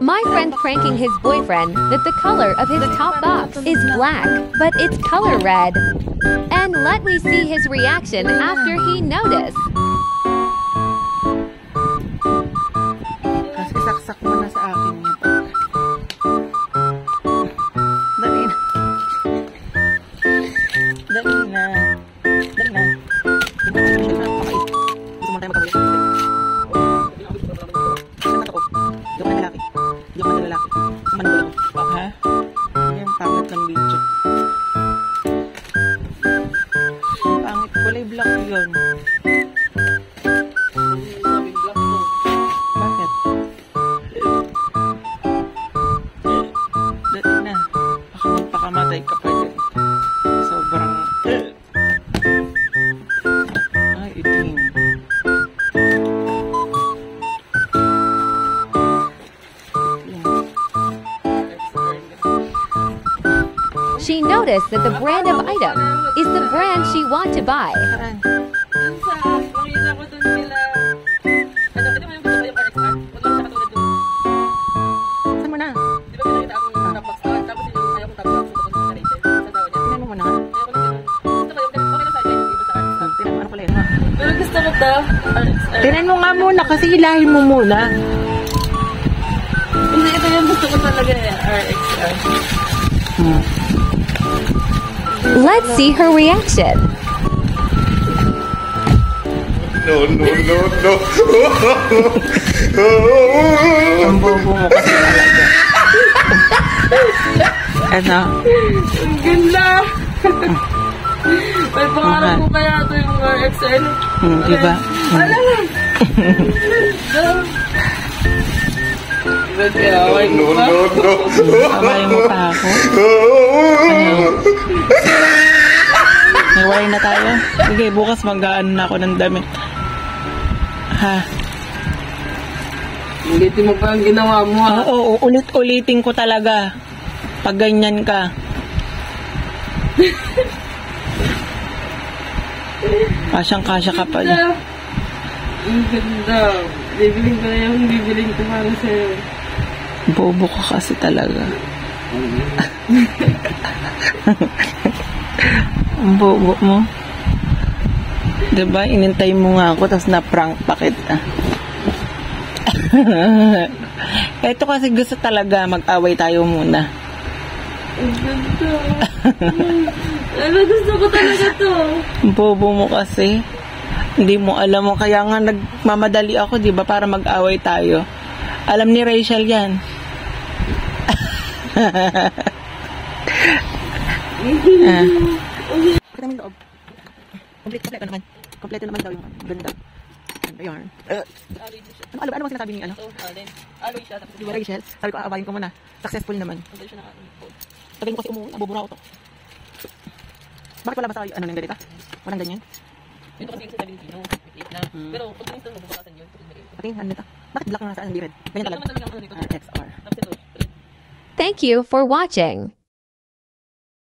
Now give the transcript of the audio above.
My friend pranking his boyfriend that the color of his top box is black, but it's color red. And let me see his reaction after he noticed. Kasi saksak mo na sa akin yun. Dali na. Dali na. Dali na. Gusto mo tayo magkabulit. Gusto na ako. Hindi ako na lalaki. Hindi ako na lalaki. Managol ako. Ha? Yung pangit ng video. Pangit. Kulay black yun. Bakit? Dali na. Baka magpakamatay ka pa dyan. Sobrang... Ay, itim. She noticed that the brand of item is the brand she want to buy. Saan? Dun sa, makikita ko dun nila. Ano, ito mo yung gusto ko yung RXR? Huwag lang siya katulad dun. Saan mo na? Di ba pinakita ako yung top box doon? Tapos yung ayaw kong top box, gusto ko yung rated. Sa tao niya. Tinan mo muna. Ayaw ko na ganun. Gusto ko yung, okay lang sa akin, iba sa RXR. Tinan mo, ano pala yun ha? Pero gusto ko to, RXR. Tinan mo nga muna kasi hilahin mo muna. Hindi, ito yung gusto ko talaga eh, RXR. Let's see her reaction. No, no, no, no. Ang bobo mo kasi talaga. Ano? Ang ganda! May pangarap ko kaya ito yung RXR. Diba? Alam mo! Ba't kaya away mo pa? Away mo pa ako? Ano? Naway na tayo? Sige, bukas mag-ano na ako ng damit. Ha? Ulitin mo pa ang ginawa mo ha? Oo, ulit-ulitin ko talaga. Pag ganyan ka. Kasyang-kasya ka pala. Ang ganda. Bibiling ko na yung bibiling ko para sa'yo. Bobo ka kasi talaga. Ang bobo mo. Diba? Inintay mo nga ako tapos na-prank pa kita. Eto kasi gusto talaga mag-away tayo muna. Ang ganda. Ano gusto ko talaga to? Bobo mo kasi. Hindi mo alam mo. Kaya nga nagmamadali ako, di ba? Para mag-away tayo. Alam ni Rachel yan. Kita mo yung loob. Kompleto naman. Kompleto naman daw yung ganda. Ayan. Ano bang sinasabi ni ano? Aloy siya. Di ba Rachel? Sabi ko, aabayin ko muna. Successful naman. Hindi siya naka-code. Tagal mo kasi nabubura ako to. Bakit wala ba sa ano ng ganita? Walang ganyan? Ito kasi yung sa Filipino. Na. Pero pag minsan mo bubutasan yun. Okay, ano nito? Bakit black na nga sa hindi red? Ganyan talaga. Ito naman talaga ang ano nito. XR. Tapos ito. Thank you for watching.